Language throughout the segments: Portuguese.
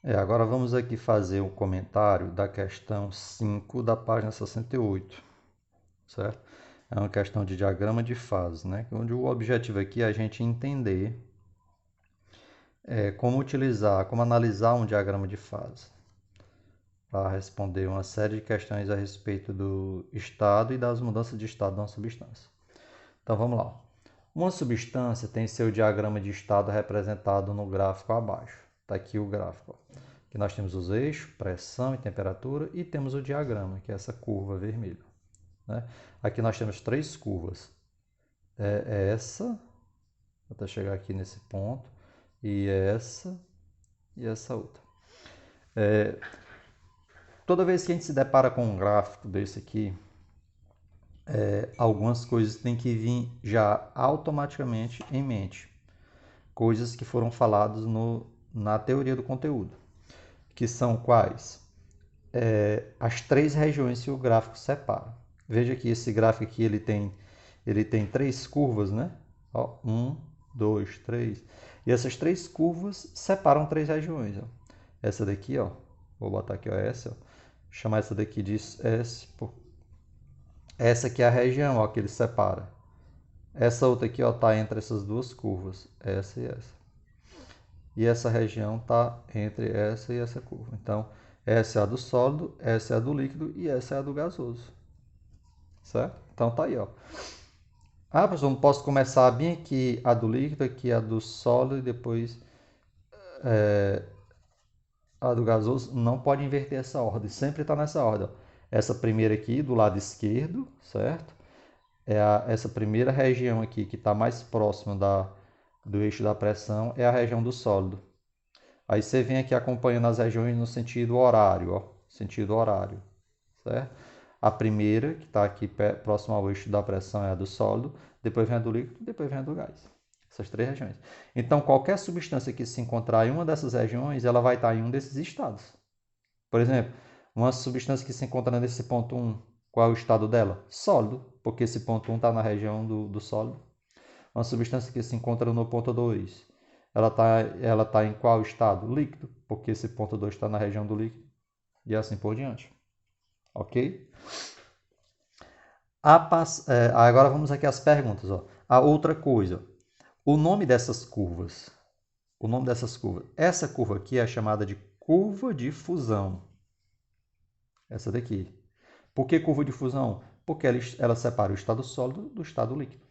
Agora vamos aqui fazer um comentário da questão 5 da página 68, certo? É uma questão de diagrama de fase, né? Onde o objetivo aqui é a gente entender como utilizar, como analisar um diagrama de fase para responder uma série de questões a respeito do estado e das mudanças de estado de uma substância. Então vamos lá. Uma substância tem seu diagrama de estado representado no gráfico abaixo. Está aqui o gráfico. Aqui nós temos os eixos, pressão e temperatura, e temos o diagrama, que é essa curva vermelha. Né? Aqui nós temos três curvas. Essa, até chegar aqui nesse ponto, e essa outra. Toda vez que a gente se depara com um gráfico desse aqui, algumas coisas têm que vir já automaticamente em mente. Coisas que foram faladas na teoria do conteúdo. Que são quais? As três regiões que o gráfico separa. Veja que esse gráfico aqui ele tem três curvas, né? Ó, 1, 2, 3. E essas três curvas separam três regiões. Ó. Essa daqui, ó, vou botar aqui ó, essa, ó, chamar essa daqui de S. Essa aqui é a região ó, que ele separa. Essa outra aqui está entre essas duas curvas, essa e essa. E essa região está entre essa e essa curva. Então, essa é a do sólido, essa é a do líquido e essa é a do gasoso. Certo? Então, tá aí, ó. Ah, professor, não posso começar bem aqui a do líquido, aqui a do sólido e depois a do gasoso. Não pode inverter essa ordem, sempre está nessa ordem. Ó. Essa primeira aqui, do lado esquerdo, certo? Essa primeira região aqui, que está mais próxima do eixo da pressão, é a região do sólido. Aí você vem aqui acompanhando as regiões no sentido horário, ó, sentido horário, certo? A primeira, que está aqui próximo ao eixo da pressão, é a do sólido, depois vem a do líquido, depois vem a do gás. Essas três regiões. Então, qualquer substância que se encontrar em uma dessas regiões, ela vai estar em um desses estados. Por exemplo, uma substância que se encontra nesse ponto 1, qual é o estado dela? Sólido, porque esse ponto 1 está na região do sólido. Uma substância que se encontra no ponto 2, ela tá em qual estado? Líquido, porque esse ponto 2 está na região do líquido. E assim por diante. Ok? Agora vamos aqui às perguntas. Ó. A outra coisa. O nome dessas curvas. Essa curva aqui é chamada de curva de fusão. Essa daqui. Por que curva de fusão? Porque ela separa o estado sólido do estado líquido.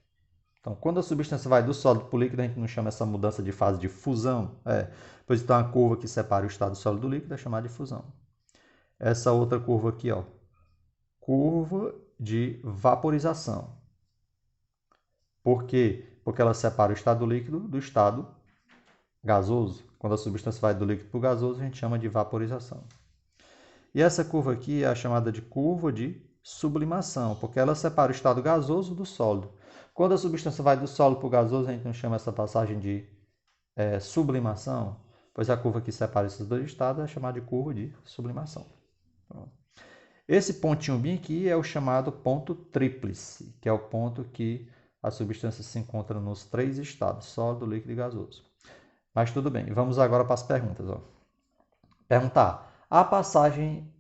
Então, quando a substância vai do sólido para o líquido, a gente não chama essa mudança de fase de fusão. Pois então a curva que separa o estado sólido do líquido é chamada de fusão. Essa outra curva aqui, ó, curva de vaporização. Por quê? Porque ela separa o estado líquido do estado gasoso. Quando a substância vai do líquido para o gasoso, a gente chama de vaporização. E essa curva aqui é a chamada de curva de sublimação, porque ela separa o estado gasoso do sólido. Quando a substância vai do sólido para o gasoso, a gente não chama essa passagem de sublimação, pois a curva que separa esses dois estados é chamada de curva de sublimação. Esse pontinho bem aqui é o chamado ponto tríplice, que é o ponto que a substância se encontra nos três estados, sólido, líquido e gasoso. Mas tudo bem, vamos agora para as perguntas. Ó. Perguntar, a passagem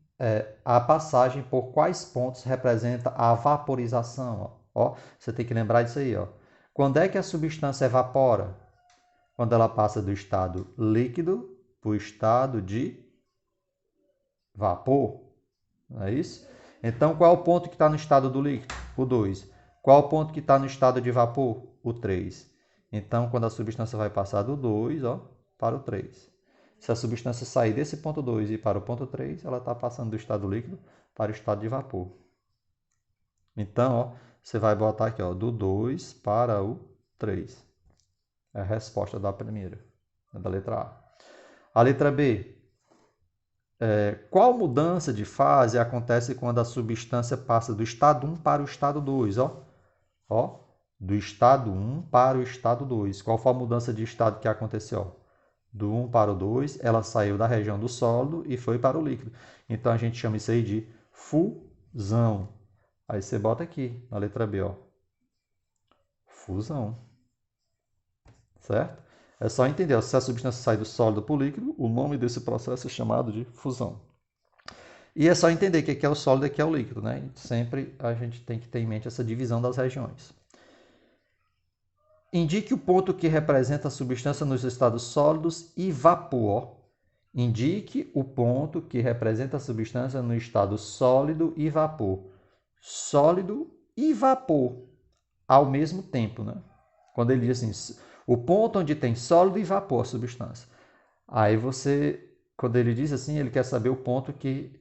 por quais pontos representa a vaporização? Ó, você tem que lembrar disso aí. Ó. Quando é que a substância evapora? Quando ela passa do estado líquido para o estado de vapor. Não é isso? Então, qual é o ponto que está no estado do líquido? O 2. Qual é o ponto que está no estado de vapor? O 3. Então, quando a substância vai passar do 2 para o 3. Se a substância sair desse ponto 2 e para o ponto 3, ela está passando do estado líquido para o estado de vapor. Então, ó, você vai botar aqui ó, do 2 para o 3. É a resposta da primeira, da letra A. A letra B. Qual mudança de fase acontece quando a substância passa do estado 1 para o estado 2? Ó, do estado 1 para o estado 2. Qual foi a mudança de estado que aconteceu? Do 1 para o 2, ela saiu da região do sólido e foi para o líquido. Então a gente chama isso aí de fusão. Aí você bota aqui na letra B, ó. Fusão. Certo? É só entender, ó, se a substância sai do sólido para o líquido, o nome desse processo é chamado de fusão. E é só entender que aqui é o sólido e aqui é o líquido, né? Sempre a gente tem que ter em mente essa divisão das regiões. Indique o ponto que representa a substância nos estados sólidos e vapor. Indique o ponto que representa a substância no estado sólido e vapor. Sólido e vapor ao mesmo tempo, né? Quando ele diz assim, o ponto onde tem sólido e vapor a substância. Aí você, quando ele diz assim, ele quer saber o ponto que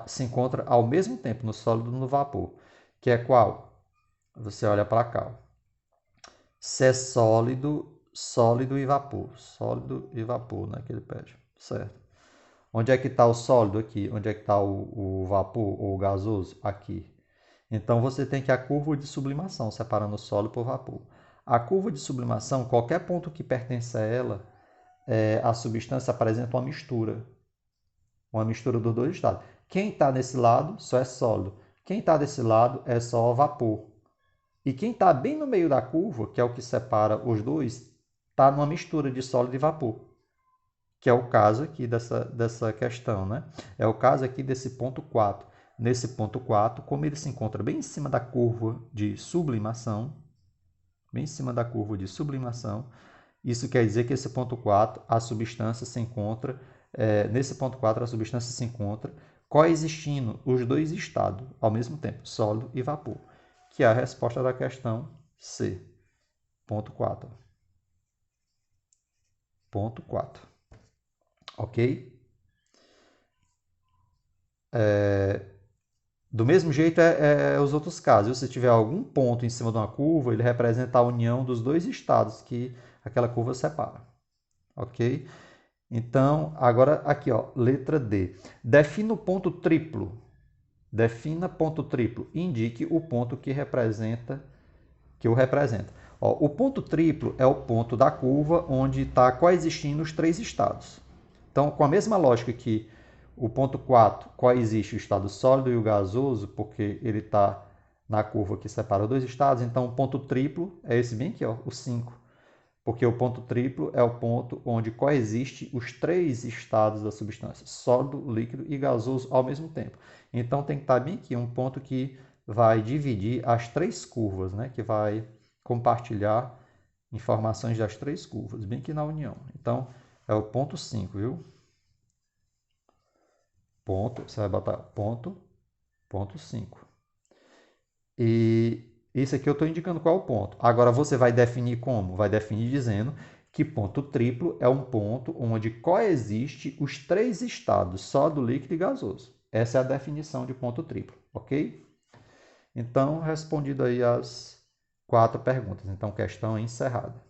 se encontra ao mesmo tempo no sólido e no vapor. Que é qual? Você olha para cá. Se é sólido, sólido e vapor. Sólido e vapor, né? Que ele pede. Certo. Onde é que está o sólido aqui? Onde é que está o vapor ou o gasoso? Aqui. Então você tem que a curva de sublimação, separando o sólido por vapor. A curva de sublimação, qualquer ponto que pertence a ela, a substância apresenta uma mistura dos dois estados. Quem está nesse lado só é sólido. Quem está desse lado é só vapor. E quem está bem no meio da curva, que é o que separa os dois, está numa mistura de sólido e vapor. Que é o caso aqui dessa questão, né? É o caso aqui desse ponto 4. Nesse ponto 4, como ele se encontra bem em cima da curva de sublimação, bem em cima da curva de sublimação, isso quer dizer que esse ponto 4, a substância se encontra, nesse ponto 4, a substância se encontra coexistindo os dois estados ao mesmo tempo, sólido e vapor, que é a resposta da questão C. Ponto 4. Ponto 4. Ok? Do mesmo jeito os outros casos. Se tiver algum ponto em cima de uma curva, ele representa a união dos dois estados que aquela curva separa. Ok? Então, agora aqui, ó, letra D. Defina o ponto triplo. Defina ponto triplo. Indique o ponto que o representa. Ó, o ponto triplo é o ponto da curva onde está coexistindo os três estados. Então, com a mesma lógica que o ponto 4 coexiste o estado sólido e o gasoso, porque ele está na curva que separa os dois estados, então o ponto triplo é esse bem aqui, ó, o 5. Porque o ponto triplo é o ponto onde coexiste os três estados da substância, sólido, líquido e gasoso ao mesmo tempo. Então tem que estar bem aqui, um ponto que vai dividir as três curvas, né? Que vai compartilhar informações das três curvas, bem aqui na união. Então é o ponto 5, viu? Ponto, você vai botar ponto 5. E isso aqui eu estou indicando qual é o ponto. Agora você vai definir como? Vai definir dizendo que ponto triplo é um ponto onde coexiste os três estados, sólido, líquido e gasoso. Essa é a definição de ponto triplo, ok? Então, respondido aí as 4 perguntas. Então, questão encerrada.